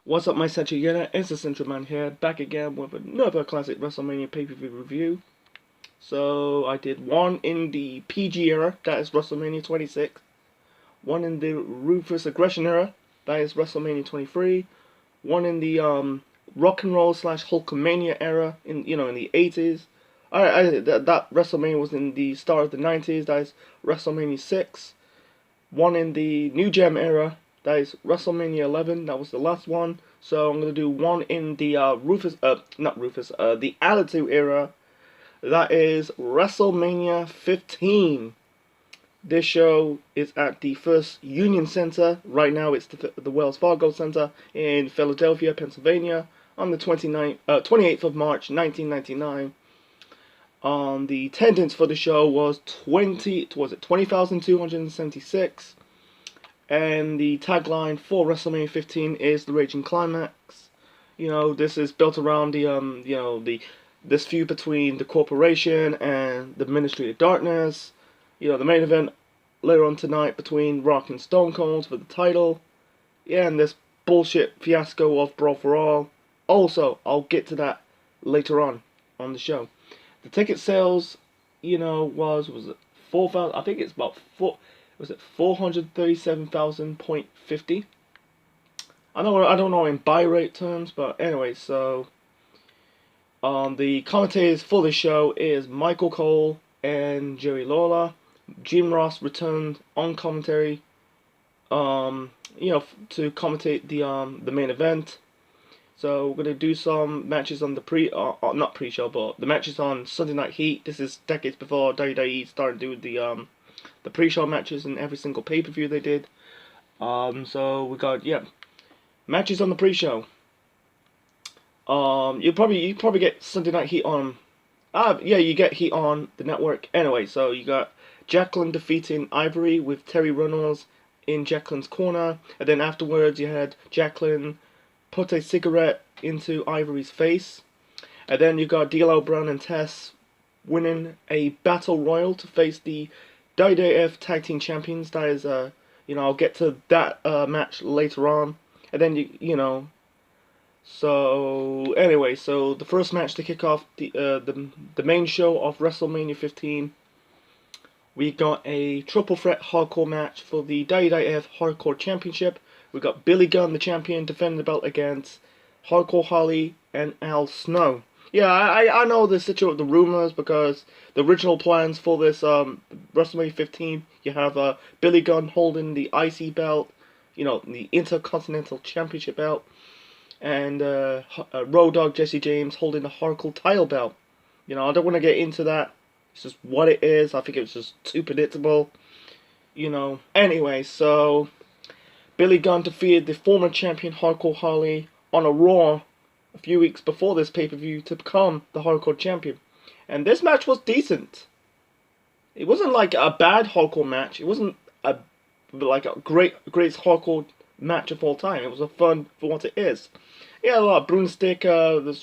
What's up, my Central Unit? It's the Central Man here, back again with another classic WrestleMania pay-per-view review. So, I did one in the PG era, that is WrestleMania 26. One in the Ruthless Aggression era, that is WrestleMania 23. One in the Rock and Roll / Hulkamania era, in the 80s. That WrestleMania was in the start of the 90s, that is WrestleMania 6. One in the New Gem era, that is WrestleMania 11. That was the last one. So I'm gonna do one in the the Attitude era. That is WrestleMania 15. This show is at the First Union Center. Right now, it's the Wells Fargo Center in Philadelphia, Pennsylvania, on the 28th of March, 1999. The attendance for the show was 20,276. And the tagline for WrestleMania 15 is the Raging Climax. This is built around this feud between the Corporation and the Ministry of Darkness. The main event later on tonight between Rock and Stone Cold for the title. Yeah, and this bullshit fiasco of Brawl for All. Also, I'll get to that later on the show. The ticket sales, was it 4,000? I think it's about 4. Was it 437,000.50? I don't know in buy rate terms, but anyway, so the commentators for the show is Michael Cole and Jerry Lawler. Jim Ross returned on commentary, to commentate the main event. So we're gonna do some matches on the not pre-show, but the matches on Sunday Night Heat. This is decades before WWE started doing the pre-show matches in every single pay-per-view they did. So we got matches on the pre-show. You probably get Sunday Night Heat on. You get Heat on the network anyway. So you got Jacqueline defeating Ivory with Terry Runnels in Jacqueline's corner, and then afterwards you had Jacqueline put a cigarette into Ivory's face, and then you got D'Lo Brown and Tess winning a battle royal to face the WWF Tag Team Champions. That is, I'll get to that match later on. And then, so anyway, so the first match to kick off the main show of WrestleMania 15, we got a triple threat hardcore match for the WWF Hardcore Championship. We got Billy Gunn, the champion, defending the belt against Hardcore Holly and Al Snow. Yeah, I know the rumors, because the original plans for this WrestleMania 15, you have Billy Gunn holding the IC belt, the Intercontinental Championship belt, and Road Dogg Jesse James holding the Hardcore title belt. I don't want to get into that. It's just what it is. I think it's just too predictable. Anyway, so Billy Gunn defeated the former champion Hardcore Holly on a Raw a few weeks before this pay-per-view to become the Hardcore champion. And this match was decent. It wasn't like a bad Hardcore match. It wasn't a greatest Hardcore match of all time. It was a fun for what it is. Yeah, a lot of broomstick, the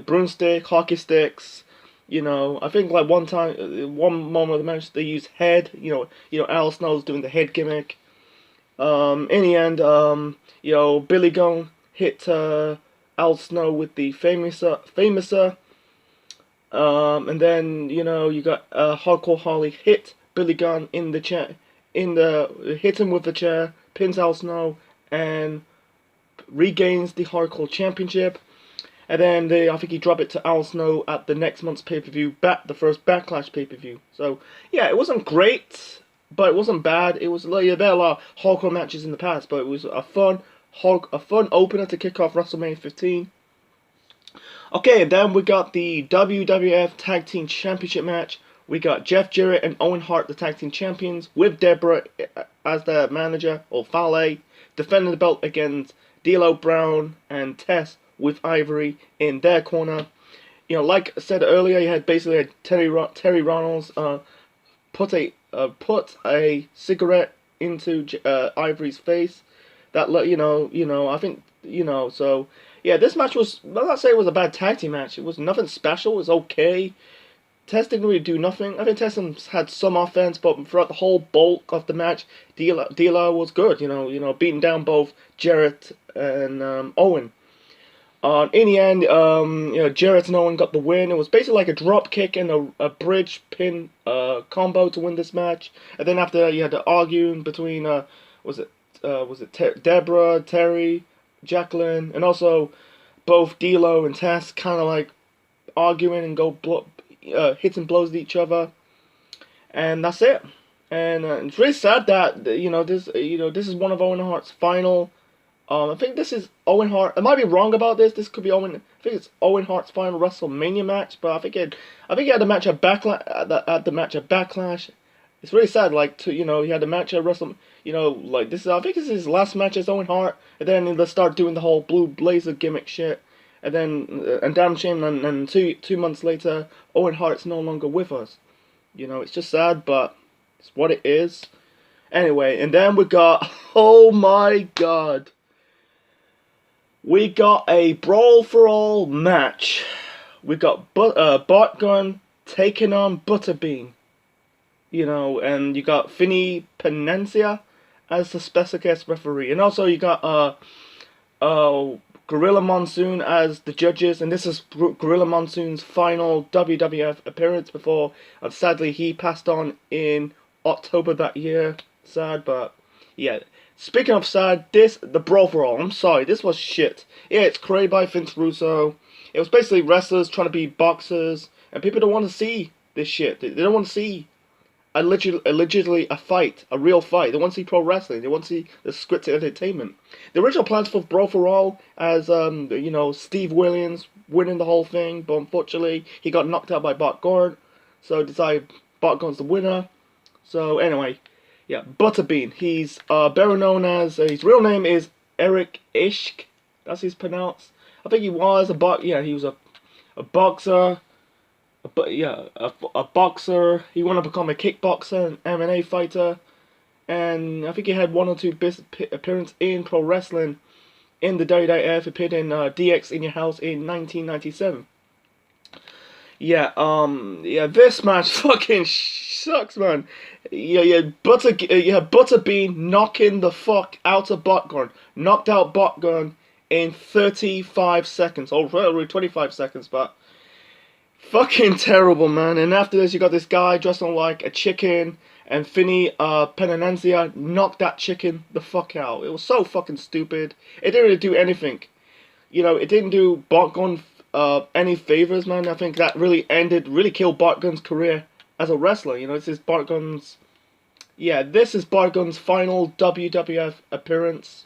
broomstick, hockey sticks. I think like one moment of the match they used head. Al Snow's doing the head gimmick. In the end, Billy Gunn hit Al Snow with the famouser. And then you got Hardcore Holly hit Billy Gunn in the chair, hit him with the chair, pins Al Snow, and regains the Hardcore Championship. And then I think he dropped it to Al Snow at the next month's pay-per-view, the first Backlash pay-per-view. So yeah, it wasn't great, but it wasn't bad. It was there are a lot of hardcore matches in the past, but it was a fun opener to kick off WrestleMania 15. Okay, and then we got the WWF Tag Team Championship match. We got Jeff Jarrett and Owen Hart, the Tag Team Champions, with Deborah as their manager, or Fale, defending the belt against D'Lo Brown and Tess with Ivory in their corner. Like I said earlier, you had basically Terry Runnels put a cigarette into Ivory's face. That I think so. Yeah, this match was. I'm not saying it was a bad tag team match. It was nothing special. It was okay. Test didn't really do nothing. I think Test had some offense, but throughout the whole bulk of the match, D'Lo was good. Beating down both Jarrett and Owen. In the end, Jarrett and Owen got the win. It was basically like a drop kick and a bridge pin combo to win this match. And then after that, you had the arguing between was it Deborah, Terry, Jacqueline, and also both D'Lo and Tess kind of like arguing and hitting blows at each other, and that's it. And it's really sad that this is one of Owen Hart's final. I think this is Owen Hart. I might be wrong about this. This could be Owen. I think it's Owen Hart's final WrestleMania match. But I think he had a match at Backlash. At the match at Backlash, it's really sad. Like he had a match at Wrestle. Like this. I think this is his last match as Owen Hart. And then they start doing the whole Blue Blazer gimmick shit. And then and damn shame. And 2 months later, Owen Hart's no longer with us. It's just sad, but it's what it is. Anyway, and then we got, oh my god. We got a Brawl for All match. We got Bart Gunn taking on Butterbean. And you got Finny Panencia as the special guest referee. And also you got Gorilla Monsoon as the judges. And this is Gorilla Monsoon's final WWF appearance before, sadly, he passed on in October that year. Sad, but yeah. Speaking of sad, the Brawl for All, I'm sorry, this was shit. Yeah, it's created by Vince Russo. It was basically wrestlers trying to be boxers, and people don't want to see this shit. They don't want to see allegedly a fight, a real fight. They want to see pro wrestling. They want to see the scripted entertainment. The original plans for Brawl for All as, Steve Williams winning the whole thing, but unfortunately, he got knocked out by Bart Gunn, so decided Bart Gunn's the winner. So anyway. Yeah, Butterbean. He's better known as his real name is Eric Ishk. That's his pronounced. I think he was he was a boxer. A boxer. He wanted to become a kickboxer, an MMA fighter, and I think he had 1 or 2 appearances in pro wrestling in the WWF. He appeared in DX in Your House in 1997. This match fucking sucks, man. Butterbean knocking the fuck out of Bart Gunn. Knocked out Bart Gunn in 35 seconds. Or really 25 seconds, but fucking terrible, man. And after this, you got this guy dressed like a chicken, and Finny Panencia knocked that chicken the fuck out. It was so fucking stupid. It didn't really do anything. It didn't do Bart Gunn any favors, man. I think that really killed Bart Gunn's career as a wrestler. This is Bart Gunn's final WWF appearance.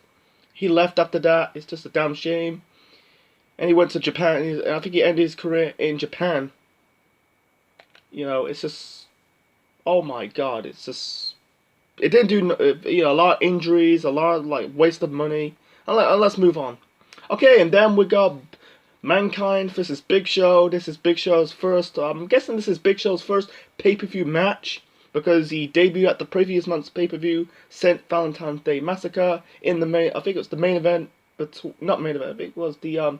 He left after that. It's just a damn shame. And he went to Japan. I think he ended his career in Japan. It's just, oh my god, it didn't do, a lot of injuries, a lot of waste of money. Let's move on. Okay, and then we got Mankind versus Big Show. This is Big Show's first, I'm guessing this is Big Show's first pay-per-view match, because he debuted at the previous month's pay-per-view, St. Valentine's Day Massacre, in the I think it was the main event, not main event, I think it was the,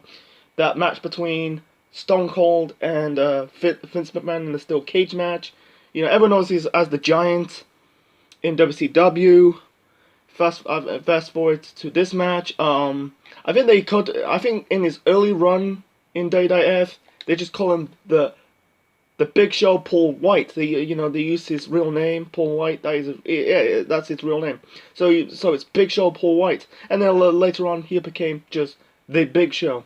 that match between Stone Cold and Vince McMahon in the steel cage match. Everyone knows he's as the Giant in WCW. Fast forward to this match. I think in his early run in WWF, they just call him the Big Show Paul White. They use his real name, Paul White. That's his real name. So it's Big Show Paul White, and then later on he became just the Big Show.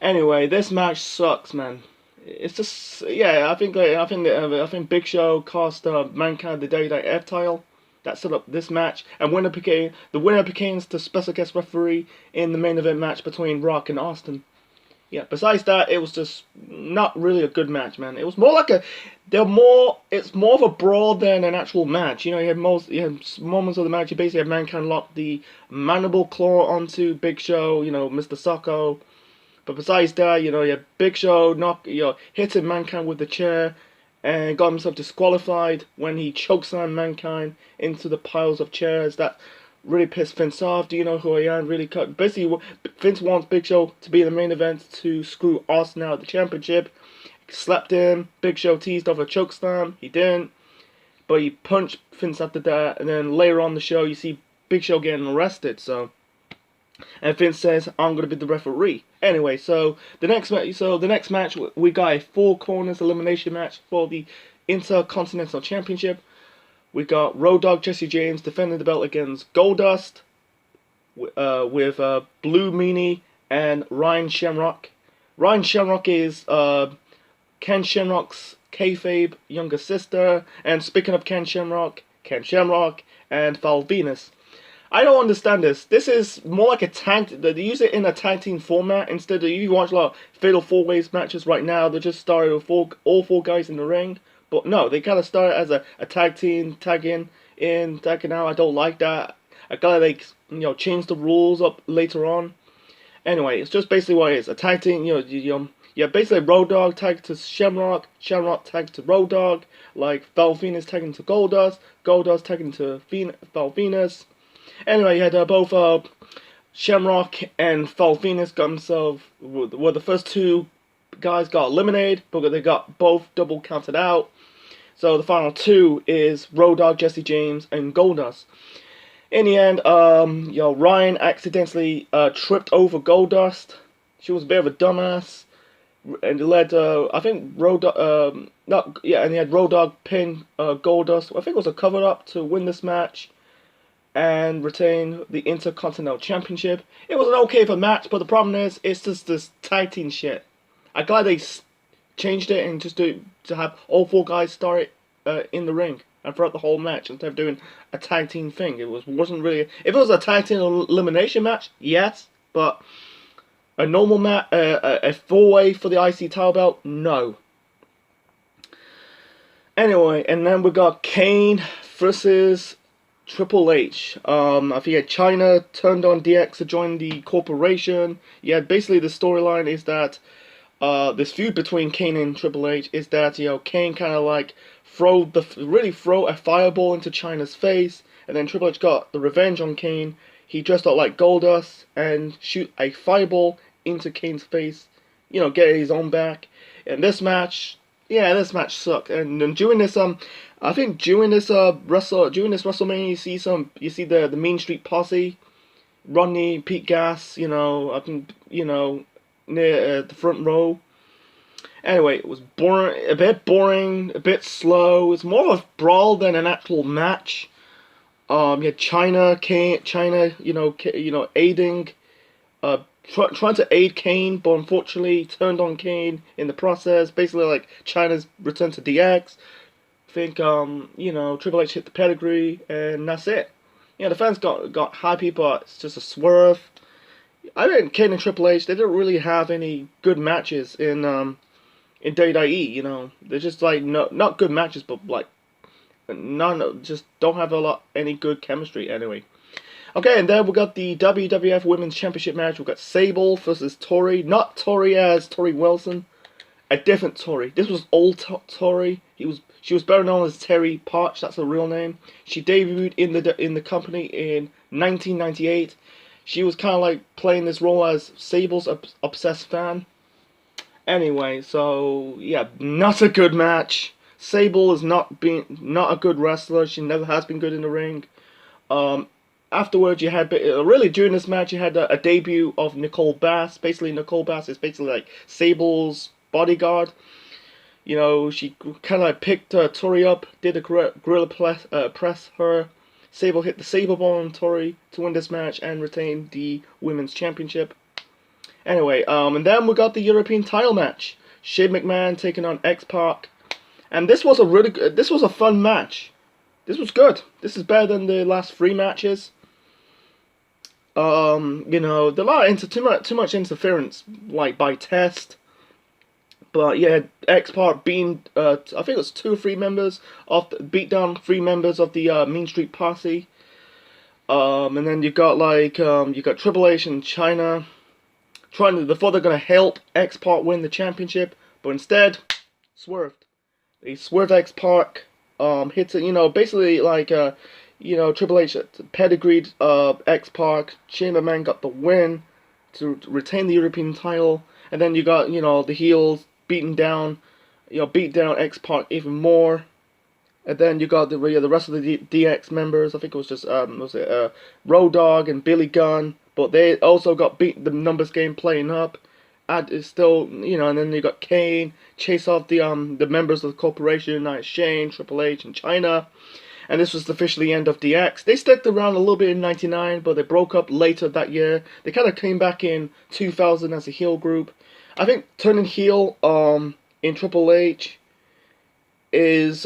Anyway, this match sucks, man. It's just I think Big Show cost Mankind the WWF title. That set up this match, and the winner became the special guest referee in the main event match between Rock and Austin. Yeah, besides that, it was just not really a good match, man. It was more like it's more of a brawl than an actual match. You had moments of the match, you basically had Mankind lock the mandible claw onto Big Show, Mr. Socko. But besides that, you had Big Show hitting Mankind with the chair, and got himself disqualified when he chokeslammed Mankind into the piles of chairs. That really pissed Vince off. Do you know who I am? Really cut. Basically, Vince wants Big Show to be in the main event to screw Austin out of the championship. slapped him. Big Show teased off a choke slam. He didn't, but he punched Vince after that. And then later on the show, you see Big Show getting arrested. And Vince says, "I'm gonna be the referee." Anyway, so the next match, we got a 4 corners elimination match for the Intercontinental Championship. We got Road Dogg Jesse James defending the belt against Goldust with Blue Meanie and Ryan Shamrock. Ryan Shamrock is Ken Shamrock's kayfabe younger sister. And speaking of Ken Shamrock and Val Venus. I don't understand this. This is more like a tag. They use it in a tag team format instead of, you watch a lot of Fatal 4-Ways matches right now. They just started with all 4 guys in the ring. But no, they kind of started as a tag team, tagging out. I don't like that. I gotta change the rules up later on. Anyway, it's just basically what it is. A tag team, basically Road Dogg tagged to Shamrock tagged to Road Dogg, like Val Venus tagging to Goldust tagging to Val Venus. Anyway, you had both Shamrock and Val Venus got themselves, were the first 2 guys got eliminated, but they got both double counted out. So the final 2 is Road Dogg, Jesse James, and Goldust. In the end, Ryan accidentally tripped over Goldust. She was a bit of a dumbass, and it led I think and he had Road Dogg pin Goldust. I think it was a cover up to win this match and retain the Intercontinental Championship. It was an okay for match, but the problem is, it's just this tag team shit. I'm glad they changed it and just to have all 4 guys start in the ring and throughout the whole match instead of doing a tag team thing. It wasn't really. If it was a tag team elimination match, yes, but a normal match, a 4-way for the IC title belt, no. Anyway, and then we got Kane versus Triple H. I think China turned on DX to join the corporation. Yeah, basically the storyline is that this feud between Kane and Triple H is that Kane kind of like throw a fireball into China's face, and then Triple H got the revenge on Kane. He dressed up like Goldust and shoot a fireball into Kane's face, get his own back. And this match sucked. And then during this I think during this WrestleMania, you see the Mean Street Posse, Rodney, Pete Gas, up in, near the front row. Anyway, it was boring, a bit slow. It's more of a brawl than an actual match. You had China, aiding, trying to aid Kane, but unfortunately turned on Kane in the process. Basically, like China's return to DX. I think Triple H hit the pedigree, and that's it. The fans got happy, but it's just a swerve. I think Kane and Triple H, they didn't really have any good matches in WWE. They're just like not good matches, but like just don't have any good chemistry anyway. Okay, and then we got the WWF Women's Championship match. We got Sable versus Tori, not Tori as Tori Wilson, a different Tori. This was old Tori. She was better known as Terry Potch. That's her real name. She debuted in the company in 1998. She was kind of like playing this role as Sable's obsessed fan. Anyway, so yeah, not a good match. Sable is not a good wrestler. She never has been good in the ring. Afterwards, you had really during this match, you had a debut of Nicole Bass. Basically, Nicole Bass is basically like Sable's bodyguard. She kind of like picked Tori up, did a gorilla press her. Sable hit the Sable Bomb on Tori to win this match and retain the Women's Championship. Anyway, and then we got the European title match. Shane McMahon taking on X-Pac. And this was a fun match. This was good. This is better than the last 3 matches. There are a lot of too much interference, like by test. But yeah, X-Pac being I think it was 2 or 3 members beat down 3 members of the Mean Street Posse. And then you got Triple H and China they thought they're gonna help X-Pac win the championship, but instead swerved. They swerved X-Pac. Hits it, basically like Triple H pedigreed X-Pac. Shane McMahon got the win to retain the European title, and then you got the heels beating down beat down X Pac even more. And then you got the rest of the DX members. I think it was just was it Road Dogg and Billy Gunn, but they also got beat the numbers game playing up. Is still and then you got Kane chase off the members of the corporation, like Shane, Triple H, and China. And this was officially the end of DX. They stuck around a little bit in '99, but they broke up later that year. They kind of came back in 2000 as a heel group. I think turning heel in Triple H is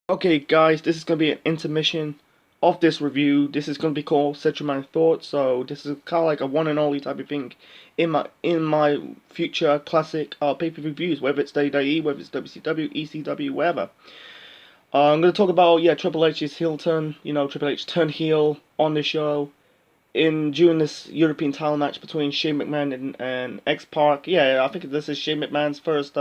okay, guys, this is going to be an intermission of this review. This is going to be called Set Your Mind Thoughts, so this is kind of like a one and only type of thing in my future classic pay-per-view reviews, whether it's WWE, whether it's WCW, ECW, wherever. I'm going to talk about, Triple H's heel turn, Triple H turned heel on the show during this European title match between Shane McMahon and X-Pac. Yeah, I think this is Shane McMahon's first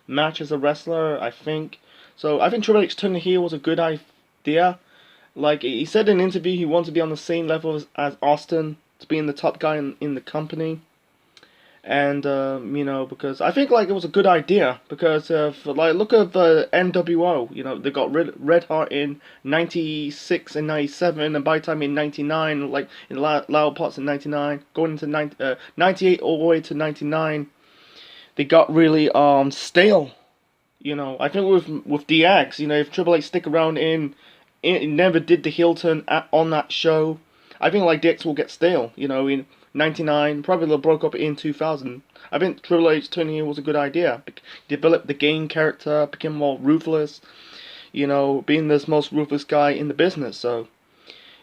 match as a wrestler, I think. So I think Triple H turning heel was a good idea. Like he said in an interview, he wanted to be on the same level as Austin, to be the top guy in the company. And because I think it was a good idea, because look at the NWO. They got Red Hart in '96 and '97, and by the time in '99, like in loud parts in '99, going into '98 all the way to '99, they got really stale. I think with DX, if Triple H stick around never did the heel turn on that show, I think DX will get stale. In '99, probably they broke up in 2000. I think Triple H turning heel was a good idea. Develop the game character, became more ruthless. Being this most ruthless guy in the business. So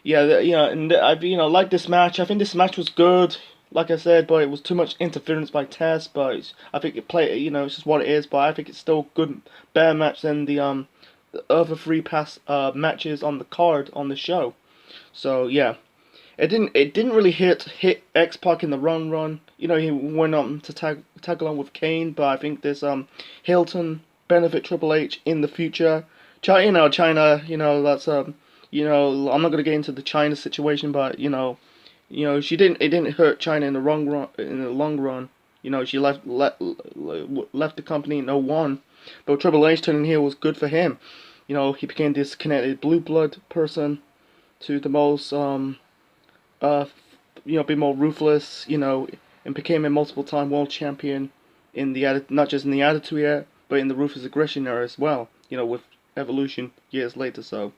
yeah, and I like this match. I think this match was good. Like I said, but it was too much interference by Test. But I think it's just what it is. But I think it's still good, better match than the other three past matches on the card on the show. So yeah, it didn't really hit X-Pac in the run. He went on to tag along with Kane. But I think this Hilton benefit Triple H in the future. China. That's I'm not gonna get into the China situation, but she didn't. It didn't hurt China in the long run. She left the company in '01, but Triple H turning heel was good for him. He became this connected blue blood person to the most be more ruthless. And became a multiple time world champion not just in the Attitude Era, but in the Ruthless Aggression Era as well. With Evolution years later. So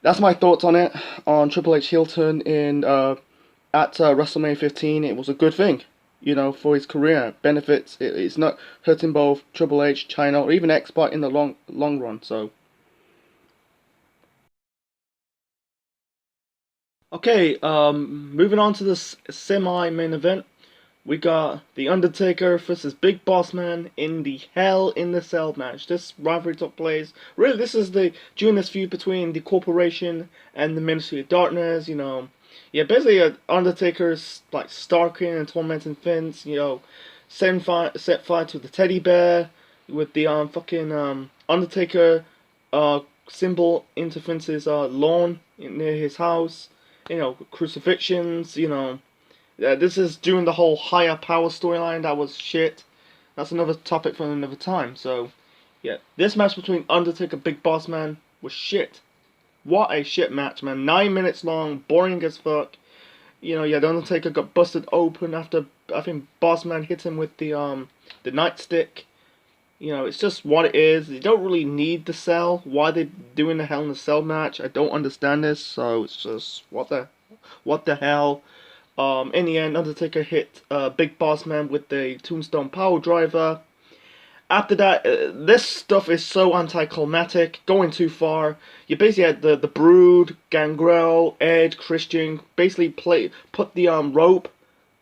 that's my thoughts on it, on Triple H heel turn at WrestleMania 15. It was a good thing, for his career. Benefits. It's not hurting both Triple H, China, or even X-Pac in the long run. So okay, moving on to this semi-main event. We got The Undertaker versus Big Boss Man in the Hell in the Cell match. This rivalry took place. Really, this is during this feud between the Corporation and the Ministry of Darkness. Basically, Undertaker's stalking and tormenting Vince. Set fire to the teddy bear with the fucking Undertaker symbol into Vince's lawn near his house. Crucifixions. This is during the whole higher power storyline. That was shit. That's another topic for another time. So, yeah. This match between Undertaker and Big Boss Man was shit. What a shit match, man. 9 minutes long, boring as fuck. The Undertaker got busted open after, I think, Boss Man hit him with the nightstick. It's just what it is. You don't really need the cell. Why they doing the Hell in the Cell match? I don't understand this. So, it's just, what the hell? In the end, Undertaker hit Big Boss Man with the Tombstone Power Driver. After that, this stuff is so anticlimactic, going too far. You basically had the Brood, Gangrel, Edge, Christian, basically put the rope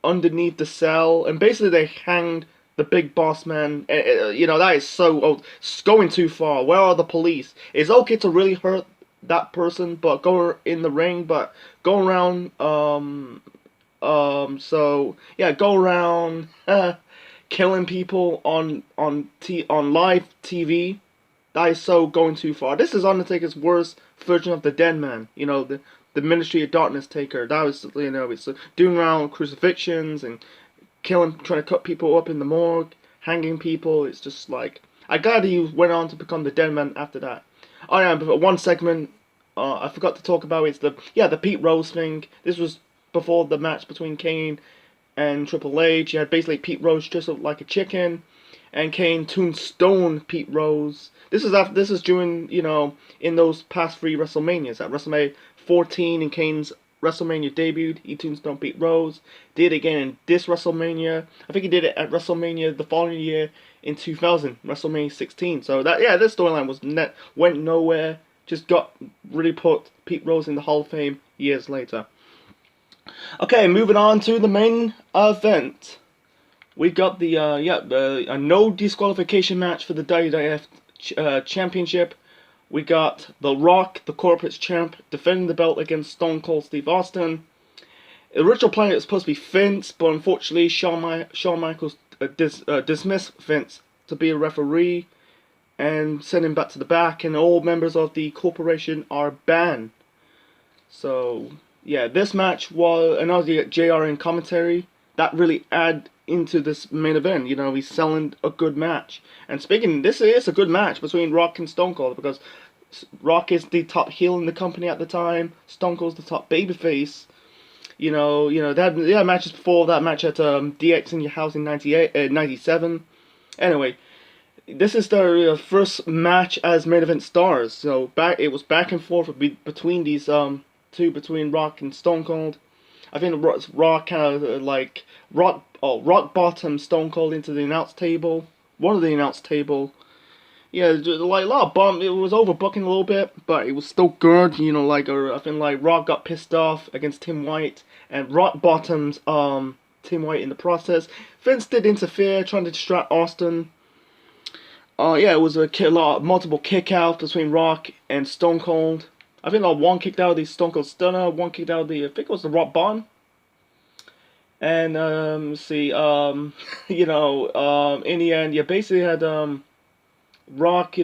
underneath the cell, and basically they hanged the Big Boss Man. That is so it's going too far. Where are the police? It's okay to really hurt that person, but go in the ring, but go around go around killing people on live TV. That is so going too far. This is Undertaker's worst version of the Dead Man. The Ministry of Darkness Taker. That was it's doing around crucifixions and trying to cut people up in the morgue, hanging people. It's just like, I glad he went on to become the Dead Man after that. Oh yeah, but one segment I forgot to talk about is the Pete Rose thing. This was before the match between Kane and Triple H. You had basically Pete Rose dressed up like a chicken, and Kane tombstone Pete Rose. This is during, in those past 3 WrestleManias. At WrestleMania 14 in Kane's WrestleMania debut, he tombstone Pete Rose. Did it again in this WrestleMania. I think he did it at WrestleMania the following year in 2000, WrestleMania 16. So this storyline went nowhere. Just really put Pete Rose in the Hall of Fame years later. Okay, moving on to the main event. We got a no disqualification match for the WWF Championship. We got The Rock, the Corporate's champ, defending the belt against Stone Cold Steve Austin. The original plan was supposed to be Vince, but unfortunately Shawn Michaels dismissed Vince to be a referee and sent him back to the back, and all members of the corporation are banned. So yeah, this match was another JR in commentary that really add into this main event. He's selling a good match. And this is a good match between Rock and Stone Cold, because Rock is the top heel in the company at the time. Stone Cold's the top babyface. They had matches before that match at DX in Your House in 97. Anyway, this is their first match as main event stars. So it was back and forth between these between Rock and Stone Cold. I think Rock kind of rock bottom Stone Cold into the announce table. One of the announce table. Yeah, like a lot of bump. It was overbooking a little bit, but it was still good. I think Rock got pissed off against Tim White, and Rock bottoms Tim White in the process. Vince did interfere, trying to distract Austin. It was multiple kick outs between Rock and Stone Cold. I think one kicked out of the Stone Cold Stunner, one kicked out of I think it was the Rock Bottom. And in the end, you basically had Rock,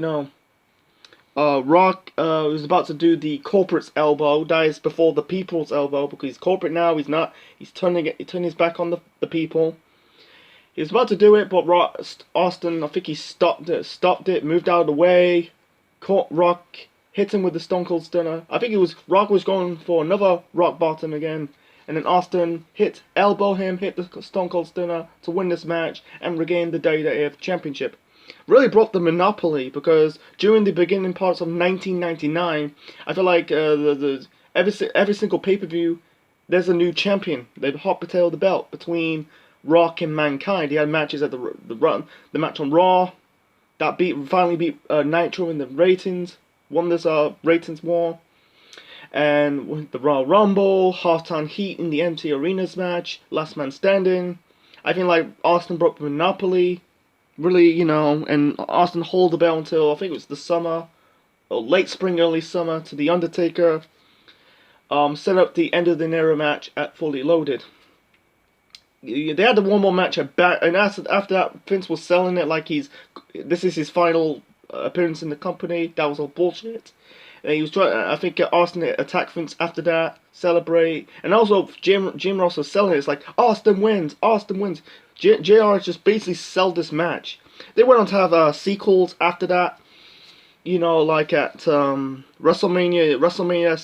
Rock was about to do the corporate's elbow. That is before the people's elbow, because he's corporate now. He's turning his back on the people. He was about to do it, but Austin, I think he stopped it, moved out of the way, caught Rock, hit him with the Stone Cold Stunner. I think Rock was going for another Rock Bottom again, and then Austin hit the Stone Cold Stunner to win this match and regain the WWF Championship. Really broke the monopoly, because during the beginning parts of 1999, I feel like every single pay-per-view, there's a new champion. They hot potato the belt between Rock and Mankind. He had matches at the match on Raw that finally beat Nitro in the ratings, won this ratings war, and the Royal Rumble, Halftime Heat in the empty arenas match, Last Man Standing. I think Austin broke the monopoly, really, and Austin held the belt until I think it was the summer, or late spring, early summer, to the Undertaker. Set up the end of the era match at Fully Loaded. They had the one more match at back, and after that, Vince was selling it like this is his final appearance in the company. That was all bullshit. And he was trying. I think Austin attacked Vince after that, celebrate, and also Jim Ross was selling it. It's like Austin wins. JR just basically sold this match. They went on to have sequels after that. Like at WrestleMania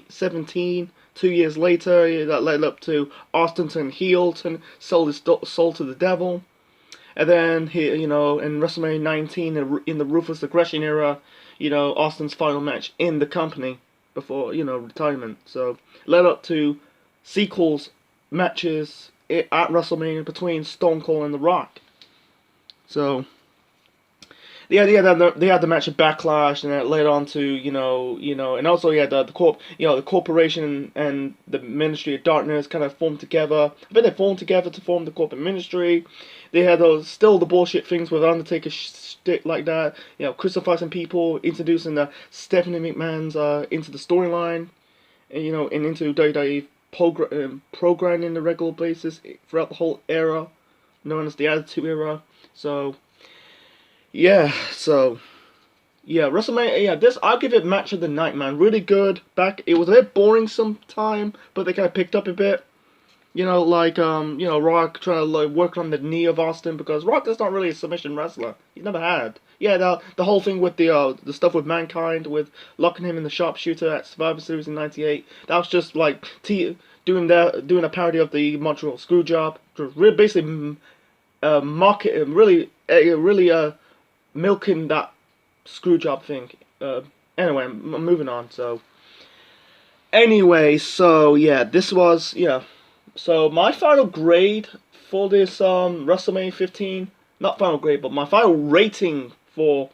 17. 2 years later, that led up to Austin turn heel, sold his soul to the devil. And then in WrestleMania 19, in the Ruthless Aggression era, Austin's final match in the company before, retirement. So led up to sequels matches at WrestleMania between Stone Cold and The Rock. So they had the match at Backlash, and it led on to and also you had the corporation and the Ministry of Darkness kind of formed together. I think they formed together to form the corporate ministry. They had still the bullshit things with Undertaker shtick like that, crucifying people, introducing the Stephanie McMahon's into the storyline, and and into WWE programming on a regular basis throughout the whole era, known as the Attitude Era. So WrestleMania, this, I'll give it match of the night, man. Really good. It was a bit boring sometime, but they kind of picked up a bit. Rock trying to like work on the knee of Austin because Rock is not really a submission wrestler. He's never had. Yeah, the whole thing with the stuff with Mankind with locking him in the sharpshooter at Survivor Series in '98. That was just like doing a parody of the Montreal Screwjob. Basically market really milking that Screwjob thing. Anyway, I'm moving on. So yeah, this was yeah. So my final grade for this WrestleMania 15, not final grade, but my final rating for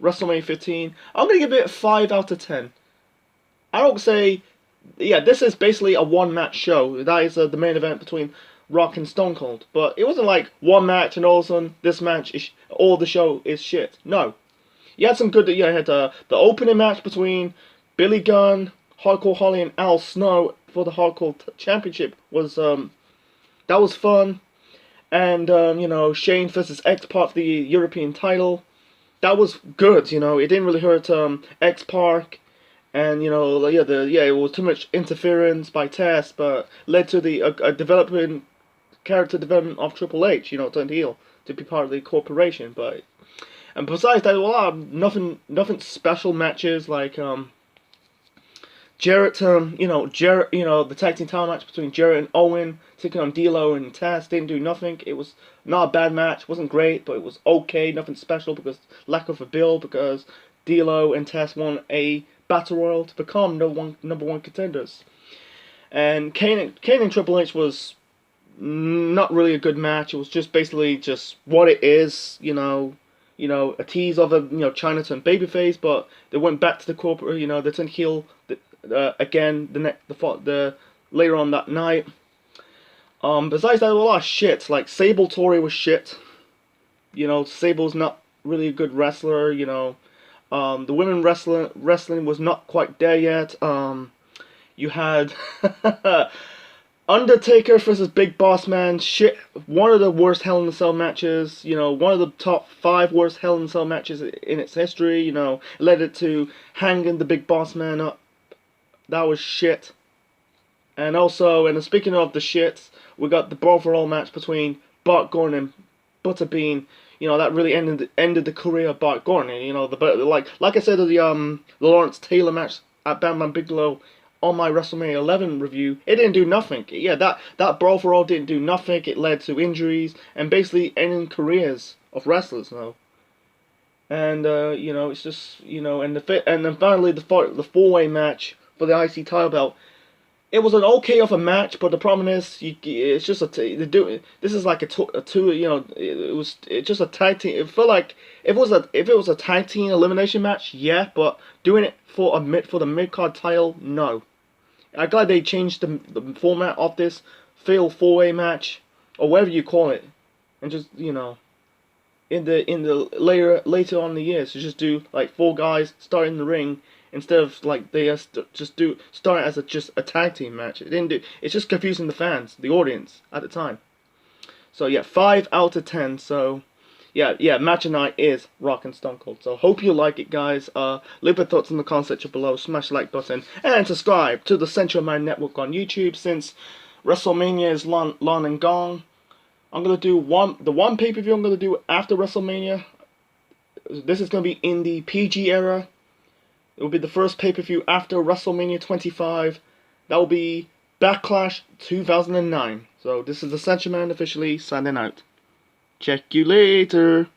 WrestleMania 15, I'm gonna give it a 5 out of 10. I don't say, yeah, this is basically a one match show. That is the main event between Rock and Stone Cold, but it wasn't like one match and all of a sudden this match is all the show is shit. No, you had some good. You had the opening match between Billy Gunn, Hardcore Holly, and Al Snow for the Hardcore Championship was that was fun, and Shane versus X-Pac for the European title, that was good. It didn't really hurt X-Pac, and it was too much interference by Test, but led to the developing character development of Triple H. Turned heel to be part of the corporation, but. And besides that, nothing special matches like Jarrett, the tag team title match between Jarrett and Owen taking on D'Lo and Taz didn't do nothing. It was not a bad match, wasn't great, but it was okay, nothing special because lack of a build because D'Lo and Taz won a battle royal to become number one contenders. And Kane and Triple H was not really a good match. It was just basically just what it is, a tease of a Chinatown babyface, but they went back to the corporate. They turned heel again the later on that night. Besides that, there was a lot of shit. Like Sable Torrie was shit. Sable's not really a good wrestler. The women wrestling was not quite there yet. You had Undertaker versus Big Boss Man, shit, one of the worst Hell in a Cell matches, one of the top 5 worst Hell in a Cell matches in its history, led it to hanging the Big Boss Man up. That was shit. And also, and speaking of the shits, we got the Brawl for All match between Bart Gordon and Butterbean. That really ended the career of Bart Gordon. Like I said, the Lawrence Taylor match at Bam Bam Bigelow on my WrestleMania 11 review, it didn't do nothing. Yeah, that Brawl for All didn't do nothing. It led to injuries and basically ending careers of wrestlers now. And it's just and then finally the 4-way match for the IC title belt. It was an okay of a match, but the problem is it's just this is like a two. It's just a tag team. It felt like if it was a tag team elimination match, yeah, but doing it for the mid card title, no. I'm glad they changed the format of this fatal 4-way match or whatever you call it, and just in the later on in the years to just do like 4 guys start in the ring instead of like they just start as just a tag team match. It's just confusing the fans, the audience at the time. So yeah, 5 out of 10. So yeah, match of night is Rock and Stone Cold. So hope you like it, guys. Leave your thoughts in the comment section below. Smash the like button and subscribe to the Central Man Network on YouTube. Since WrestleMania is long and gone, I'm gonna do the one pay-per-view I'm gonna do after WrestleMania. This is gonna be in the PG era. It will be the first pay-per-view after WrestleMania 25. That will be Backlash 2009. So this is the Central Man officially signing out. Check you later.